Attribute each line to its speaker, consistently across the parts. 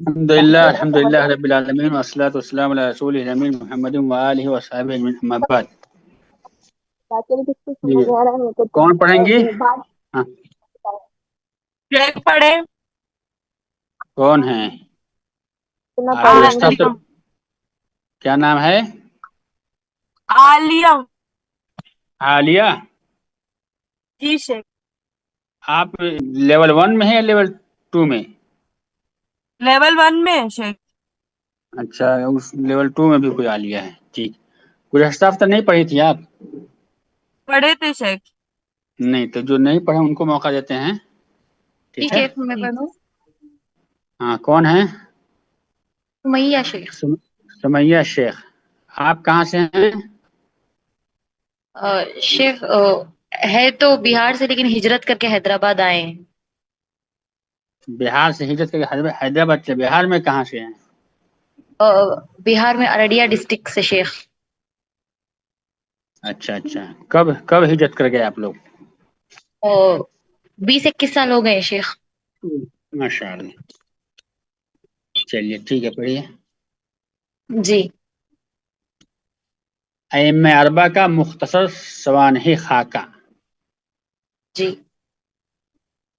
Speaker 1: الحمد لله رب العالمين والصلاة والسلام على رسوله الأمين محمد وآله وصحبه أجمعين أما بعد. جی کون پڑھیں گی؟ ہاں
Speaker 2: شیخ پڑھے
Speaker 1: کون ہیں آپ گزشتہ ہفتے
Speaker 2: عالم
Speaker 1: کیا نام ہے؟
Speaker 2: عالم
Speaker 1: عالیہ.
Speaker 2: جی شیخ
Speaker 1: آپ لیول 1 میں ہیں یا لیول 2 میں؟
Speaker 2: لیول 1 میں شیخ.
Speaker 1: اچھا اس لیول 2 میں بھی کوئی عالیہ ہے. ٹھیک. گزشتہ ہفتہ نہیں پڑھی تھی آپ؟
Speaker 2: پڑھے تھے شیخ.
Speaker 1: نہیں تو جو نہیں پڑھے ان کو موقع دیتے ہیں. ٹھیک ہے.
Speaker 3: شیخ میں پڑھوں.
Speaker 1: ہاں کون ہیں؟
Speaker 3: سمیہ شیخ.
Speaker 1: سمیہ شیخ. آپ کہاں سے ہیں؟
Speaker 3: شیخ ہے تو بہار سے لیکن ہجرت کر کے حیدرآباد آئے ہیں.
Speaker 1: بہار سے ہجرت کر کے حیدرآباد سے. بہار میں کہاں سے ہیں؟
Speaker 3: بہار میں ارریہ ڈسٹرکٹ سے شیخ.
Speaker 1: اچھا اچھا. کب ہجرت کر گئے آپ لوگ؟
Speaker 3: 20-21 سال ہو گئے شیخ.
Speaker 1: ماشاء اللہ. چلیے ٹھیک ہے پڑھیے.
Speaker 3: جی.
Speaker 1: ائمہ اربعہ کا مختصر سوانح خاکہ.
Speaker 3: جی.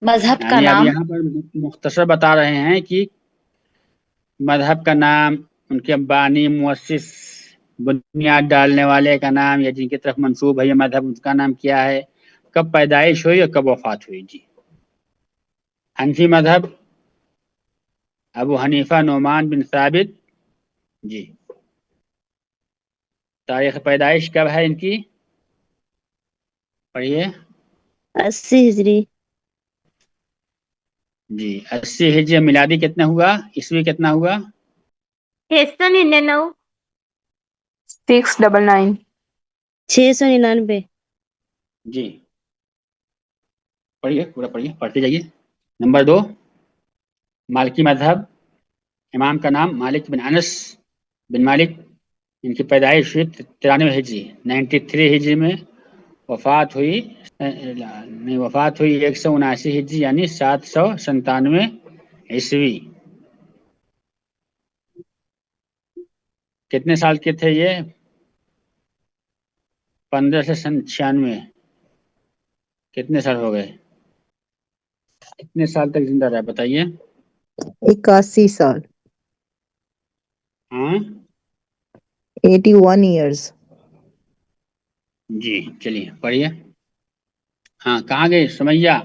Speaker 3: مذہب کا
Speaker 1: یعنی اب
Speaker 3: نام.
Speaker 1: یہاں پر مختصر بتا رہے ہیں کہ مذہب کا نام، ان کے بانی مؤسس بنیاد ڈالنے والے کا نام یا جن کی طرف منسوب ہے یہ مذہب ان کا نام کیا ہے، کب پیدائش ہوئی اور کب وفات ہوئی. جی. حنفی مذہب ابو حنیفہ نعمان بن ثابت. جی. تاریخ پیدائش کب ہے ان کی؟ پڑھیے.
Speaker 4: 80 ہجری.
Speaker 1: جی 80 ہجری. میلادی کتنا ہوا؟ عیسوی کتنا ہوا؟
Speaker 2: 699.
Speaker 5: 699.
Speaker 4: 699.
Speaker 1: جی پڑھیے پورا پڑھیے، پڑھتے جائیے. نمبر 2 مالکی مذہب. امام کا نام مالک بن انس بن مالک. ان کی پیدائش ہوئی 93 ہجری 93 ہجری میں. وفات ہوئی 179 ہجری یعنی 797 عیسوی. کتنے سال کے تھے یہ؟ 15 سے 96. کتنے سال ہو گئے؟ کتنے سال تک زندہ رہا بتائیے.
Speaker 5: 81 سال.
Speaker 1: ہاں
Speaker 5: 81 years.
Speaker 1: جی چلیے پڑھیے. ہاں کہاں گئے سمیہ؟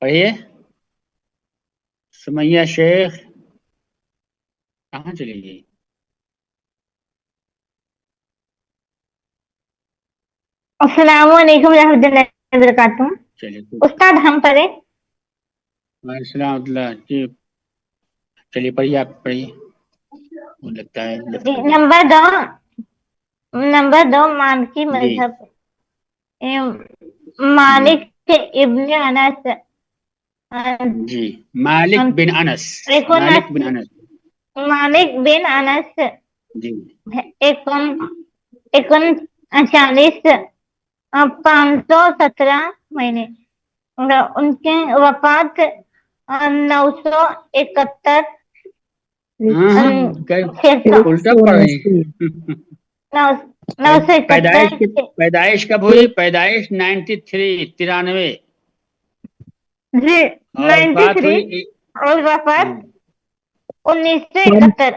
Speaker 1: پڑھیے. سمیہ شیخ کہاں چلی گئی؟
Speaker 2: السلام علیکم ورحمۃ اللہ وبرکاتہ.
Speaker 1: چلیے
Speaker 2: استاد ہم پڑھے.
Speaker 1: وعلیکم السلام ورحمۃ اللہ. جی چلیے پڑھیے. آپ پڑھیے. وہ لگتا ہے لفٹ ہو گیا.
Speaker 2: نمبر 2 مالکی
Speaker 1: جی
Speaker 2: مذہب.
Speaker 1: جی
Speaker 2: مالک ابن انس.
Speaker 1: جی مالک بن انس. مالک بن انس.
Speaker 2: مالک بن انس
Speaker 1: جی
Speaker 2: 39 517 مہینے. ان کی وفات 971.
Speaker 1: ہاں الٹا پڑھ رہی ہیں.
Speaker 2: 971.
Speaker 1: پیدائش کب ہوئی؟ پیدائش 93.
Speaker 2: جی
Speaker 1: اور وفات
Speaker 2: 93
Speaker 1: ہوئی
Speaker 2: اور وفات 1971.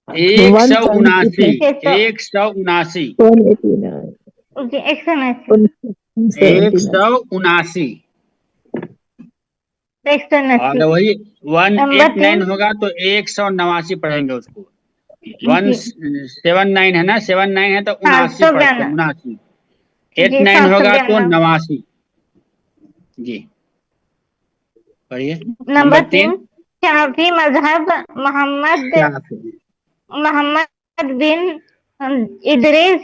Speaker 1: 179. 179. اگر وہی 189 ہوگا تو 189 پڑھیں گے اس کو. 179 ہے نا، 79 ہے تو 79 پڑھتے ہیں. 79 89 ہوگا تو 89. جی پڑھیے.
Speaker 2: نمبر 3
Speaker 1: 3
Speaker 2: شافعی مذہب. محمد بن ادریس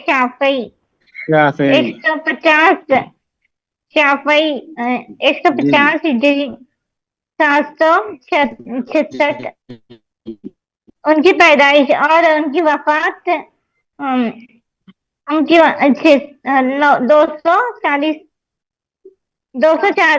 Speaker 2: شافعی. 150 شافعی. 150 ہجری 766 ان کی پیدائش اور ان کی وفات ان کی 204.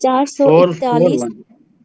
Speaker 6: 441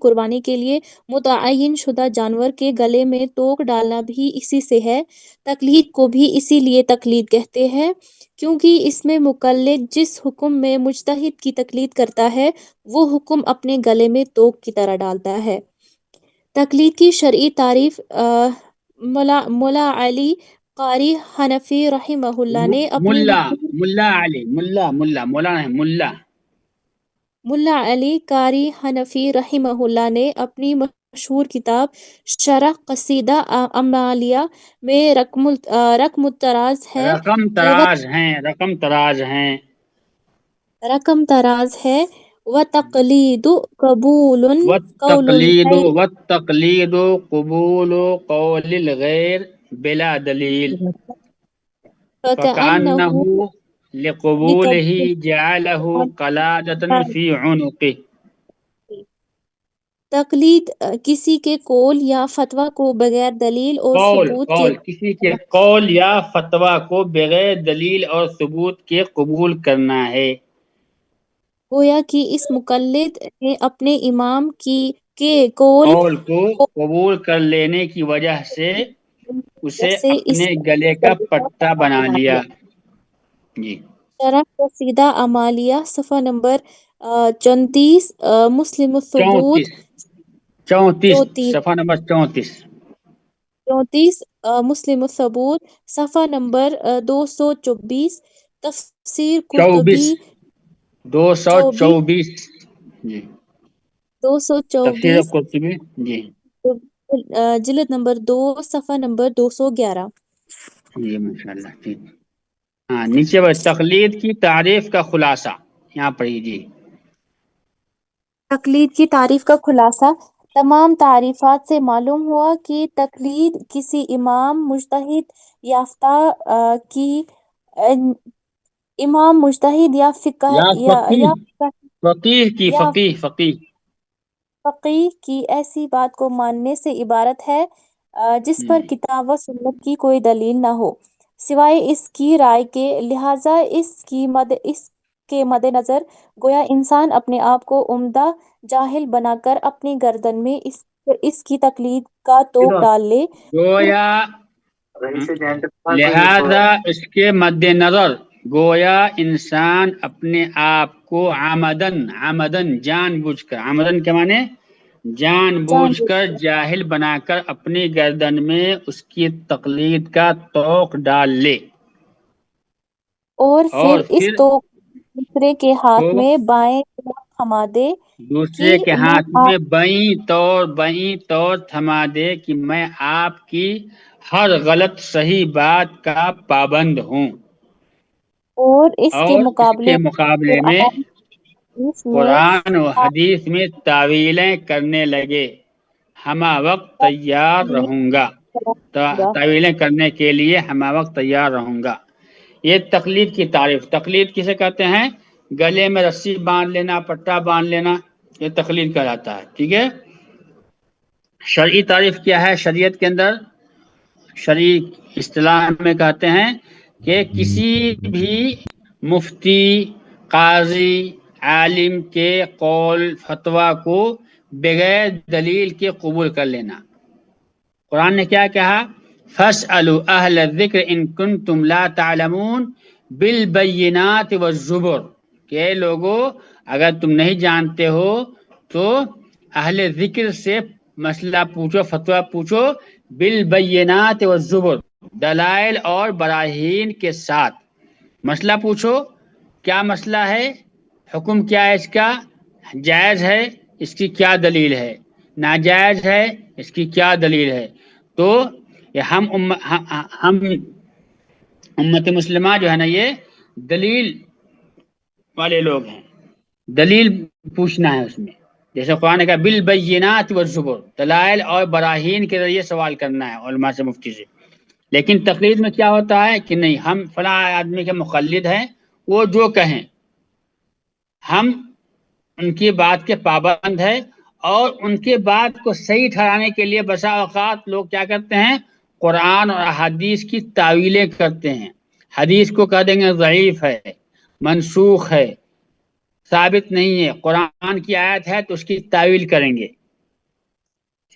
Speaker 6: قربانی کے لیے متعین شدہ جانور کے گلے میں توق ڈالنا بھی اسی سے ہے۔ تقلید کو بھی اسی لیے تقلید کہتے ہیں کیونکہ اس میں مقلد جس حکم میں مجتہد کی تقلید کرتا ہے وہ حکم اپنے گلے میں توق کی طرح ڈالتا ہے۔ تقلید کی شرعی تعریف مولا علی قاری حنفی رحمہ اللہ نے اپنی ملا علی قاری حنفی رحمہ اللہ نے اپنی مشہور کتاب شرح قصیدہ عمالیہ میں رقم التراز ہے وتقلید قبول قول الغیر
Speaker 1: والتقلید قبول قول الغیر بلا دلیل
Speaker 6: فکأنہ
Speaker 1: فكأنه لقبوله جعله قلادة في عنقه۔
Speaker 6: تقلید کسی کے قول یا فتویٰ کو بغیر دلیل اور ثبوت کے
Speaker 1: کسی کے قول یا فتویٰ کو بغیر دلیل اور ثبوت کے قبول کرنا ہے۔
Speaker 6: گویا کہ اس مقلد نے اپنے امام کے قول
Speaker 1: کو قبول کر لینے کی وجہ سے اسے
Speaker 6: سے
Speaker 1: اپنے گلے کا پٹا بنا لیا۔ جی
Speaker 6: شرح قصیدہ عمالیہ صفحہ نمبر 34 مسلم الثبوت
Speaker 1: 34 صفحہ نمبر
Speaker 6: 34 مسلم الثبوت صفحہ نمبر 224 تفسیر قرطبی
Speaker 1: 224 جی تفسیر
Speaker 6: 224
Speaker 1: قرطبی جی
Speaker 6: جلد نمبر 2 صفحہ نمبر 211۔
Speaker 1: جی ماشاءاللہ ٹھیک۔ ہاں نیچے پر تقلید کی تعریف کا خلاصہ یہاں پر جی۔
Speaker 6: تقلید کی تعریف کا خلاصہ تمام تعریفات سے معلوم ہوا کہ تقلید کسی امام مجتہد یا فقیہ کی ایسی بات کو ماننے سے عبارت ہے جس پر کتاب و سنت کی کوئی دلیل نہ ہو سوائے اس کی رائے کے، لہٰذا اس کے مد نظر گویا انسان اپنے آپ کو عمدہ جاہل بنا کر اپنی گردن میں اس کی تقلید کا توق ڈال لے،
Speaker 1: لہذا اس کے مد نظر گویا انسان اپنے آپ کو عمدن جان بوجھ کر، عمدن کے معنی جان بوجھ کر جاہل بنا کر اپنی گردن میں اس کی تقلید کا توق ڈال لے،
Speaker 6: اور پھر اس توق دوسرے کے ہاتھ میں بائیں طرف تھما دے،
Speaker 1: دوسرے کے ہاتھ میں بائیں طور تھما دے کہ میں آپ کی ہر غلط صحیح بات کا پابند ہوں،
Speaker 6: اور اس کے
Speaker 1: مقابلے میں قرآن و حدیث میں تعویلیں کرنے لگے، ہمہ وقت تیار رہوں گا، تعویلیں کرنے کے لیے ہمہ وقت تیار رہوں گا۔ یہ تقلید کی تعریف۔ تقلید کسے کہتے ہیں؟ گلے میں رسی باندھ لینا، پٹا باندھ لینا، یہ تقلید کہلاتا ہے، ٹھیک ہے۔ شرعی تعریف کیا ہے؟ شریعت کے اندر شرعی اصطلاح میں کہتے ہیں کہ کسی بھی مفتی، قاضی، عالم کے قول فتویٰ کو بغیر دلیل کے قبول کر لینا۔ قرآن نے کیا کہا؟ فَاسْأَلُوا أَهْلَ الذِّكْرِ إِن كُنتُمْ لَا تَعْلَمُونَ بِالْبَيِّنَاتِ وَالزُّبُرِ کہ لوگو اگر تم نہیں جانتے ہو تو اہل ذکر سے مسئلہ پوچھو، فتویٰ پوچھو، بالبینات والزبر دلائل اور براہین کے ساتھ مسئلہ پوچھو۔ کیا مسئلہ ہے؟ حکم کیا ہے اس کا؟ جائز ہے، اس کی کیا دلیل ہے؟ ناجائز ہے، اس کی کیا دلیل ہے؟ تو ہم امت مسلمہ جو ہے نا یہ دلیل والے لوگ ہیں، دلیل پوچھنا ہے اس میں، جیسے قرآن نے کہا بالبینات والزبر دلائل اور براہین کے ذریعے سوال کرنا ہے علماء سے، مفتی سے۔ لیکن تقلید میں کیا ہوتا ہے کہ نہیں، ہم فلاں آدمی کے مقلد ہیں، وہ جو کہیں ہم ان کی بات کے پابند ہیں، اور ان کے بات کو صحیح ٹھہرانے کے لیے بسا اوقات لوگ کیا کرتے ہیں؟ قرآن اور حدیث کی تعویلیں کرتے ہیں، حدیث کو کہہ دیں گے ضعیف ہے، منسوخ ہے، ثابت نہیں ہے، قرآن کی آیت ہے تو اس کی تعویل کریں گے،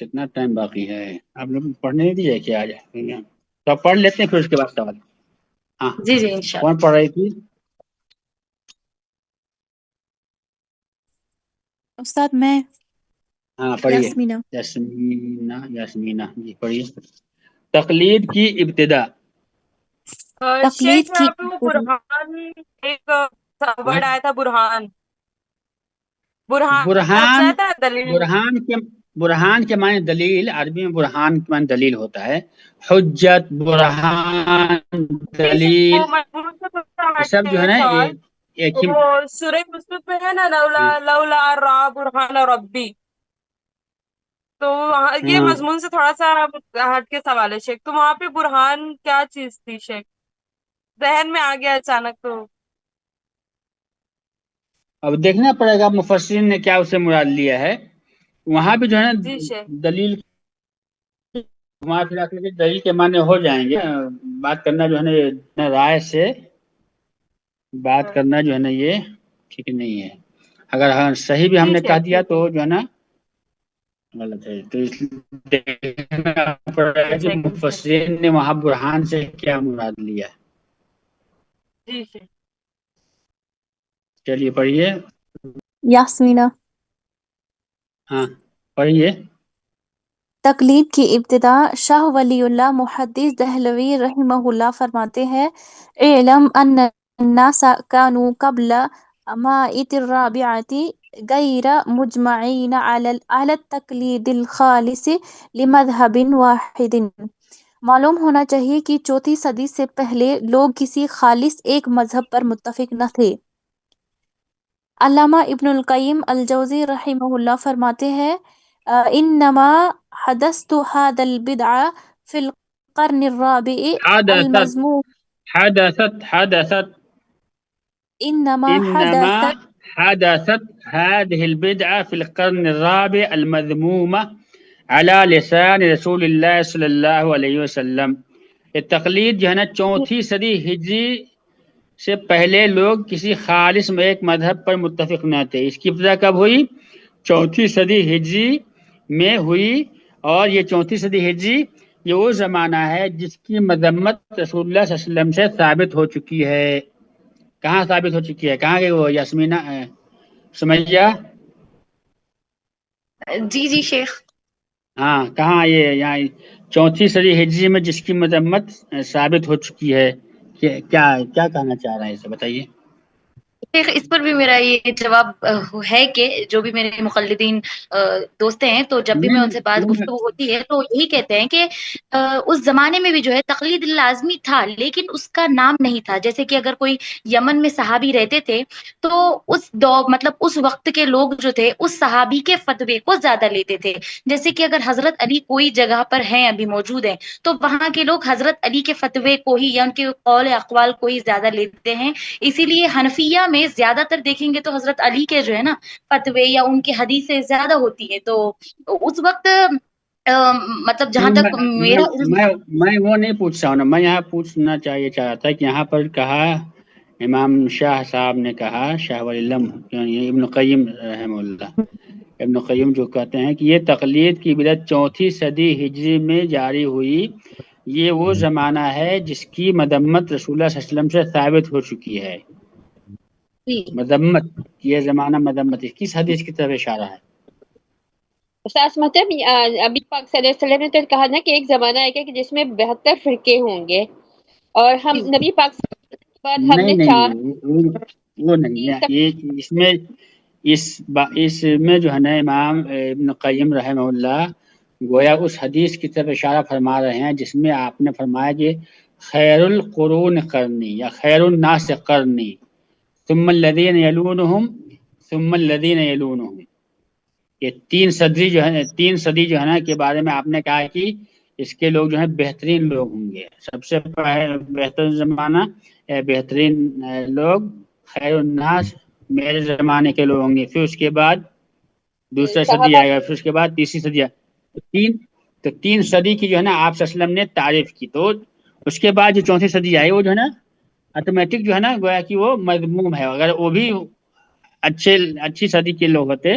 Speaker 1: کتنا ٹائم باقی ہے؟ آپ لوگ پڑھنے نہیں دیجیے کہ آج تو آپ پڑھ لیتے ہیں پھر اس کے بعد سوال. ہاں
Speaker 3: جی جی انشاءاللہ.
Speaker 1: کون پڑھ رہی تھی؟
Speaker 6: استاد میں
Speaker 1: ہاں پڑھیے.
Speaker 6: یاسمینہ.
Speaker 1: یاسمینہ جی پڑھیے. تقلید کی ابتدا.
Speaker 6: تقلید
Speaker 7: شیخ
Speaker 6: کی
Speaker 7: یہاں پہ وہ برہان ایک ورڈ آیا تھا، برہان. برہان کا لفظ
Speaker 1: برہان
Speaker 7: آیا تھا دلیل.
Speaker 1: برہان کے معنی دلیل، عربی میں برہان کے معنی دلیل ہوتا ہے. حجت، برہان، دلیل،
Speaker 7: وہ مضمون سے تھوڑا
Speaker 1: یہ
Speaker 7: ہٹ
Speaker 1: سب
Speaker 7: کے
Speaker 1: جو ہے
Speaker 7: ایک
Speaker 1: نا
Speaker 7: سوال.
Speaker 1: ایک ہی.
Speaker 7: وہ سورہ یوسف میں ہے نا، لولا لولا را برہان ربی. تو یہ
Speaker 1: ہاں
Speaker 7: مضمون سے تھوڑا سا ہٹ کے سوال ہے شیخ. تو وہاں پہ برہان کیا چیز تھی شیخ؟ ذہن میں آ گیا اچانک. تو
Speaker 1: اب دیکھنا پڑے گا مفسرین نے کیا اسے مراد لیا ہے. وہاں بھی جو ہے نا
Speaker 7: جی شیخ.
Speaker 1: دلیل، وہاں پھر دلیل کے معنی ہو جائیں گے. بات کرنا جو ہے نا رائے سے بات کرنا جو ہے نا یہ ٹھیک نہیں ہے. اگر ہاں صحیح بھی ہم
Speaker 7: جی
Speaker 1: نے کہہ
Speaker 7: شیخ.
Speaker 1: دیا تو جو ہے نا غلط ہے. تو اس لیے دیکھنا پڑے
Speaker 7: جی
Speaker 1: گا کہ
Speaker 7: شیخ انشاءاللہ.
Speaker 1: مفسرین نے وہاں برہان سے کیا مراد لیا.
Speaker 7: جی شیخ.
Speaker 1: چلیے پڑھیے.
Speaker 6: یاسمینہ.
Speaker 1: ہاں پڑھیے.
Speaker 6: تقلید کی ابتدا شاہ ولی اللہ محدث دہلوی رحمہ اللہ فرماتے ہیں: اعلم ان الناس كانوا قبل مائت الرابعة غیر مجمعین على التقلید الخالص لمذهب واحد. معلوم ہونا چاہیے کہ چوتھی صدی سے پہلے لوگ کسی خالص ایک مذہب پر متفق نہ تھے. علامہ ابن القیم الجوزی رحمہ اللہ فرماتے ہیں: انما حدثت هذا البدع في القرن الرابع
Speaker 1: حدثت
Speaker 6: المذموم.
Speaker 1: حدثت
Speaker 6: انما
Speaker 1: إنما
Speaker 6: حدثت
Speaker 1: حدثت هذه البدعة في القرن الرابع المذمومة على لسان رسول اللہ صلی اللہ علیہ وسلم. یہ تقلید جو ہے نا 4 صدی ہجری سے پہلے لوگ کسی خالص میں ایک مذہب پر متفق نہ تھے. اس کی ابتدا کب ہوئی؟ 4 صدی ہجری میں ہوئی. اور یہ 4 صدی ہجری یہ وہ زمانہ ہے جس کی مذمت رسول اللہ صلی اللہ علیہ وسلم سے ثابت ہو چکی ہے. کہاں ثابت ہو چکی ہے؟ کہاں گئی وہ یاسمینہ سمیہ؟
Speaker 3: جی جی شیخ.
Speaker 1: ہاں کہاں؟ یہ یہاں 4 صدی ہجری میں جس کی مذمت ثابت ہو چکی ہے. کیا کیا کہنا چاہ رہے ہیں اسے بتائیے.
Speaker 3: شیخ اس پر بھی میرا یہ جواب ہے کہ جو بھی میرے مقلدین دوست ہیں تو جب بھی میں ان سے بات گفتگو ہوتی ہے تو یہی کہتے ہیں کہ اس زمانے میں بھی جو ہے تقلید لازمی تھا لیکن اس کا نام نہیں تھا. جیسے کہ اگر کوئی یمن میں صحابی رہتے تھے تو اس دور مطلب اس وقت کے لوگ جو تھے اس صحابی کے فتوے کو زیادہ لیتے تھے. جیسے کہ اگر حضرت علی کوئی جگہ پر ہیں ابھی موجود ہیں تو وہاں کے لوگ حضرت علی کے فتوے کو ہی یا ان کے قول اقوال کو ہی زیادہ لیتے ہیں. اسی لیے حنفیہ میں زیادہ تر دیکھیں گے تو حضرت علی کے جو ہے نا فتوے یا ان کی حدیثیں زیادہ ہوتی ہے. تو اس وقت مطلب جہاں تک میرا علم.
Speaker 1: میں وہ نہیں پوچھ رہا ہوں نا. میں یہاں پوچھنا چاہ تھا کہ یہاں پر کہا امام شاہ صاحب نے کہا، شاہ ولی اللہ ابن قیم رحمہ اللہ، ابن قیم جو کہتے ہیں کہ یہ تقلید کی بدعت 4 صدی ہجری میں جاری ہوئی. یہ وہ زمانہ ہے جس کی مذمت رسول اللہ صلی اللہ علیہ وسلم سے ثابت ہو چکی ہے. مذمت، یہ زمانہ مذمت کس حدیث کی طرف اشارہ ہے؟
Speaker 8: استاد مطلب ابھی پاک صلی اللہ علیہ وسلم نے تو کہا نا کہ ایک زمانہ آئے گا کہ جس میں 72 فرقے ہوں گے، اور ہم نبی پاک صلی اللہ علیہ وسلم کے بعد ہم نے چار
Speaker 1: وہ نہیں ہے. یہ اس میں جو ہے نا امام ابن قیم رحمہ اللہ گویا اس حدیث کی طرف اشارہ فرما رہے ہیں جس میں آپ نے فرمایا کہ خیر القرون قرنی یا خیر الناس قرنی ثم الذین یلونہم ثم الذین یلونہم. یہ 3 صدی جو ہے نا کے بارے میں آپ نے کہا کہ اس کے لوگ جو ہیں بہترین لوگ ہوں گے. سب سے بہتر زمانہ بہترین لوگ خیر الناس میرے زمانے کے لوگ ہوں گے. پھر اس کے بعد دوسرا صدی
Speaker 8: صحابہ
Speaker 1: آئے گا، پھر اس کے بعد تیسری صدی آئے گا. تو 3 صدی کی جو ہے نا آپ صلی اللہ علیہ وسلم نے تعریف کی. تو اس کے بعد جو 4 صدی آئی وہ جو ہے نا آٹومیٹک جو ہے نا گویا کہ وہ مذموم ہے. اگر وہ بھی اچھی صدی کے لوگ ہوتے،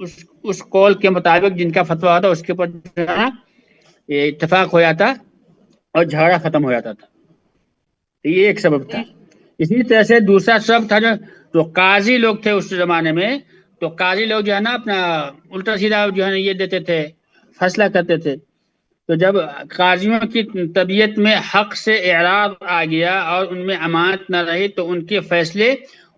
Speaker 1: اس قول کے مطابق جن کا فتویٰ ہوتا اس کے اوپر جو ہے نا یہ اتفاق ہو جاتا اور جھگڑا ختم ہو جاتا تھا. یہ ایک سبب تھا. اسی طرح سے دوسرا سبب تھا جو قاضی لوگ تھے اس زمانے میں، تو قاضی لوگ جو ہے نا اپنا الٹا سیدھا جو ہے نا یہ دیتے تھے، فیصلہ کرتے تھے. تو جب قاضیوں کی طبیعت میں حق سے اعراض آ گیا اور ان میں امانت نہ رہی تو ان کے فیصلے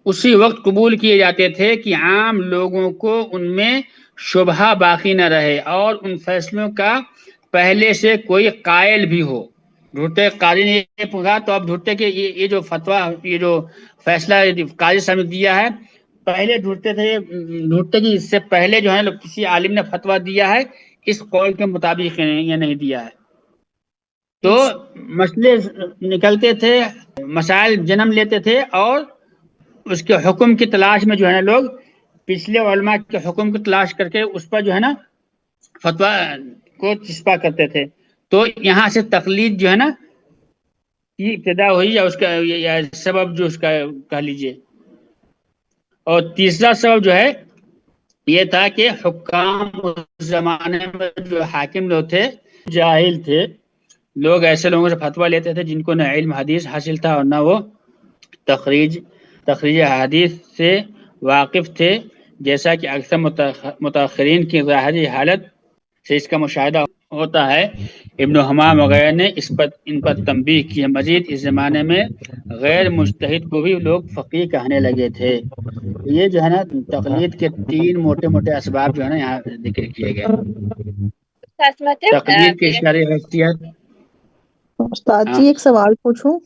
Speaker 1: اسی وقت قبول کیے جاتے تھے کہ عام لوگوں کو ان میں شبہ باقی نہ رہے اور ان فیصلوں کا پہلے سے کوئی قائل بھی ہو. ڈھونڈتے قاضی نے یہ پوچھا تو اب ڈھونڈتے کہ یہ جو فتویٰ، یہ جو فیصلہ قاضی صاحب نے دیا ہے، پہلے ڈھونڈتے کہ اس سے پہلے جو ہے کسی عالم نے فتویٰ دیا ہے اس قول کے مطابق یہ نہیں دیا ہے. تو مسئلے نکلتے تھے، مسائل جنم لیتے تھے اور اس کے حکم کی تلاش میں جو ہے نا لوگ پچھلے علماء کے حکم کی تلاش کر کے اس پر جو ہے نا فتویٰ کو چسپا کرتے تھے. تو یہاں سے تقلید جو ہے نا کی ابتدا ہوئی، یا اس کا یا سبب جو اس کا کہہ لیجیے. اور تیسرا سبب جو ہے یہ تھا کہ حکام اس زمانے میں جو حاکم لوگ تھے جاہل تھے. لوگ ایسے لوگوں سے فتویٰ لیتے تھے جن کو نہ علم حدیث حاصل تھا اور نہ وہ تخریج حدیث سے واقف تھے، جیسا کہ اکثر متاخرین کی ظاہری حالت سے اس کا مشاہدہ ہوتا ہے. ابن حمام وغیرہ نے ان پر تنبیہ کی ہے. مزید اس زمانے میں غیر مجتہد کو بھی لوگ فقیہ کہنے لگے تھے. یہ جو ہے نا تقلید کے 3 موٹے موٹے اسباب جو ہے نا یہاں ذکر کیے گئے. تقلید کی شرعی حیثیت.
Speaker 5: استاد جی ایک سوال پوچھوں؟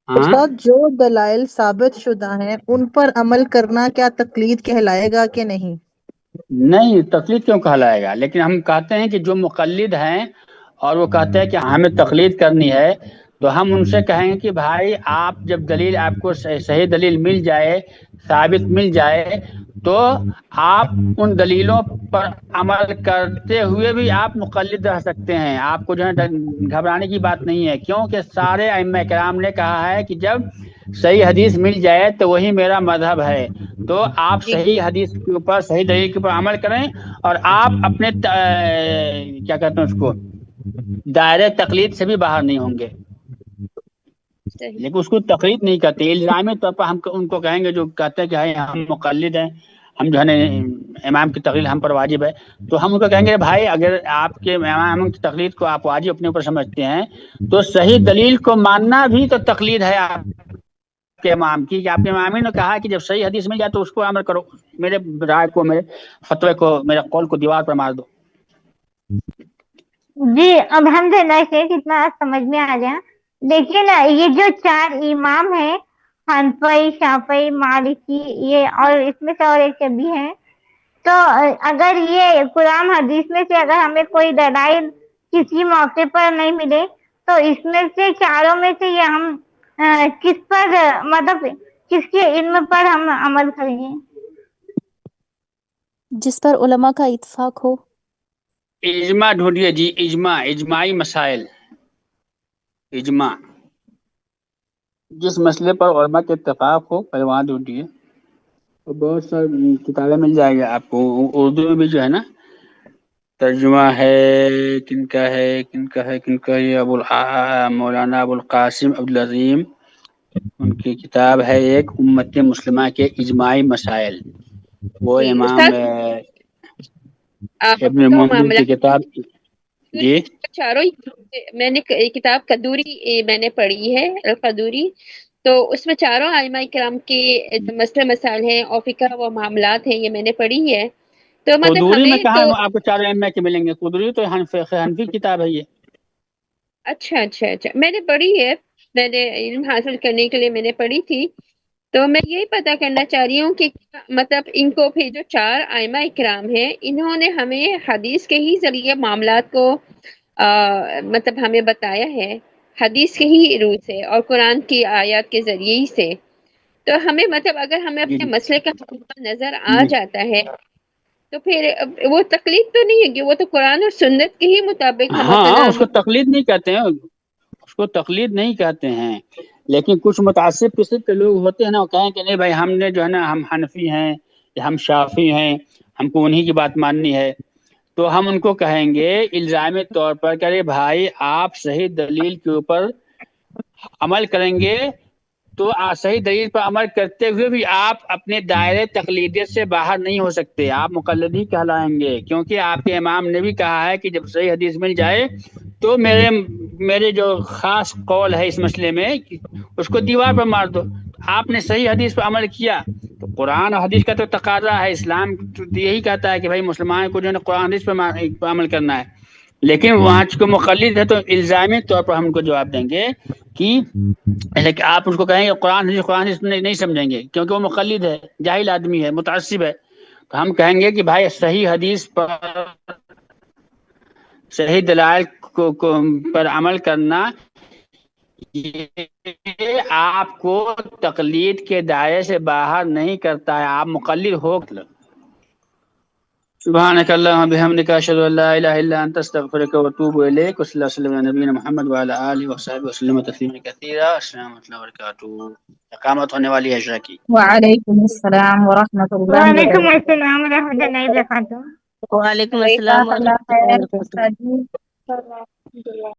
Speaker 5: استاد جو دلائل ثابت شدہ ہیں ان پر عمل کرنا کیا تقلید کہلائے گا کہ نہیں؟
Speaker 1: نہیں، تقلید کیوں کہلائے گا؟ لیکن ہم کہتے ہیں کہ جو مقلد ہیں اور وہ کہتے ہیں کہ ہمیں تقلید کرنی ہے، تو ہم ان سے کہیں گے کہ بھائی آپ جب دلیل آپ کو صحیح دلیل مل جائے، ثابت مل جائے، تو آپ ان دلیلوں پر عمل کرتے ہوئے بھی آپ مقلد رہ سکتے ہیں. آپ کو جو ہے گھبرانے کی بات نہیں ہے، کیونکہ سارے ائمہ کرام نے کہا ہے کہ جب صحیح حدیث مل جائے تو وہی میرا مذہب ہے. تو آپ صحیح حدیث کے اوپر، صحیح دلیل کے اوپر عمل کریں اور آپ اپنے کیا کہتے ہیں اس کو دائرے تقلید سے بھی باہر نہیں ہوں گے. لیکن اس کو تقلید نہیں کرتے. الزامی طور پر ہم ان کو کہیں گے جو کہتے ہیں کہ ہم مقلد ہیں، ہم جو ہے نا امام کی تقلید ہم پر واجب ہے، تو ہم ان کو کہیں گے بھائی اگر آپ کے امام کی تقلید کو آپ واجب اپنے اوپر سمجھتے ہیں تو صحیح دلیل کو ماننا بھی تو تقلید ہے آپ کے امام کی. کہ آپ کے امام نے کہا کہ جب صحیح حدیث مل جائے تو اس کو عمل کرو، میرے رائے کو، میرے فتوے کو، میرے قول کو دیوار پر مار دو.
Speaker 2: جی الحمدللہ شیخ اتنا سمجھ میں آ گیا. لیکن یہ جو 4 امام ہیں، حنفی، شافعی، مالکی، یہ اور اس میں سے اور ایک بھی ہیں، تو اگر یہ قرآن حدیث میں سے اگر ہمیں کوئی دلائل کسی موقع پر نہیں ملے تو اس میں سے 4 میں سے یہ ہم کس پر مطلب کس کے علم پر ہم عمل کریں گے؟
Speaker 6: جس پر علماء کا اتفاق ہو.
Speaker 1: اجماع ڈھونڈیے جی، اجماعی مسائل. اجماع جس مسئلے پر علماء کے اتفاق ہو پہلے وہاں ڈھونڈیے. بہت ساری کتابیں مل جائے گی آپ کو. اردو میں بھی جو ہے نا ترجمہ ہے، کن کا ہے یہ مولانا ابو القاسم عبدالعظیم، ان کی کتاب ہے ایک امت مسلمہ کے اجماعی مسائل. وہ امام ابن منذر کی کتاب. جی
Speaker 8: چاروں میں نے کتاب قدوری میں نے پڑھی ہے، القدوری، تو اس میں 4 ائمہ کرام کے مسئلے مسائل ہیں اور فقہ و معاملات ہیں، یہ میں نے پڑھی ہے. تو مطلب
Speaker 1: قدوری میں
Speaker 8: ہمیں
Speaker 1: کہاں
Speaker 8: تو
Speaker 1: آپ کو 4 ائمہ کے ملیں گے؟ قدوری تو حنفی کتاب ہے یہ.
Speaker 8: اچھا میں نے پڑھی ہے، میں نے علم حاصل کرنے کے لیے میں نے پڑھی تھی. تو میں یہی پتہ کرنا چاہ رہی ہوں کہ مطلب ان کو پھر جو 4 ائمہ اکرام ہیں انہوں نے ہمیں حدیث کے ہی ذریعے معاملات کو مطلب ہمیں بتایا ہے، حدیث کے ہی روح سے اور قرآن کی آیات کے ذریعے ہی سے. تو ہمیں مطلب اگر ہمیں اپنے مسئلے کا نظر آ جاتا ہے تو پھر وہ تقلید تو نہیں ہے کہ وہ تو قرآن اور سنت کے ہی مطابق ہم
Speaker 1: ہاں اس کو تقلید نہیں کہتے ہیں، اس کو تقلید نہیں کہتے ہیں. لیکن کچھ متعصب قسم کے لوگ ہوتے ہیں نا، وہ کہیں کہ نہیں بھائی ہم نے جو ہے نا ہم حنفی ہیں ہم شافی ہیں، ہم کو انہی کی بات ماننی ہے، تو ہم ان کو کہیں گے الزامی طور پر کہ ارے بھائی آپ صحیح دلیل کے اوپر عمل کریں گے تو صحیح دلیل پر عمل کرتے ہوئے بھی آپ اپنے دائرے تقلیدیت سے باہر نہیں ہو سکتے، آپ مقلد ہی کہلائیں گے، کیونکہ آپ کے امام نے بھی کہا ہے کہ جب صحیح حدیث مل جائے تو میرے جو خاص قول ہے اس مسئلے میں اس کو دیوار پر مار دو۔ آپ نے صحیح حدیث پر عمل کیا تو قرآن اور حدیث کا تو تقاضا ہے، اسلام یہی کہتا ہے کہ بھائی مسلمان کو جو ہے نا قرآن حدیث پر عمل کرنا ہے، لیکن وہاں کو مقلد ہے تو الزامی طور پر ہم ان کو جواب دیں گے کہ لیکن آپ اس کو کہیں گے قرآن حدیث نہیں سمجھیں گے، کیونکہ وہ مقلد ہے، جاہل آدمی ہے، متعصب ہے، تو ہم کہیں گے کہ بھائی صحیح حدیث پر صحیح دلائل پر عمل کرنا یہ آپ کو تقلید کے دائرے سے باہر نہیں کرتا ہے، آپ مقلد ہو۔ سبحانك اللهم بحمدك اشهد ان لا اله الا انت استغفرك واتوب اليك، وصلى الله وسلم على نبينا محمد وعلى اله وصحبه وسلم تسليما كثيرا۔ السلام عليكم ورحمة الله وبركاته۔ اقامت ہونے والی ہے عشاء کی۔
Speaker 9: وعلیکم السلام ورحمۃ اللہ
Speaker 2: وعلیکم
Speaker 9: وبرکاتہ۔
Speaker 2: السلام ورحمۃ اللہ وبرکاتہ۔
Speaker 4: وعلیکم
Speaker 9: جزاک
Speaker 4: السلام
Speaker 9: اللہ
Speaker 4: ورحمۃ اللہ
Speaker 9: خیر
Speaker 4: وبرکاتہ۔
Speaker 9: استاد جی۔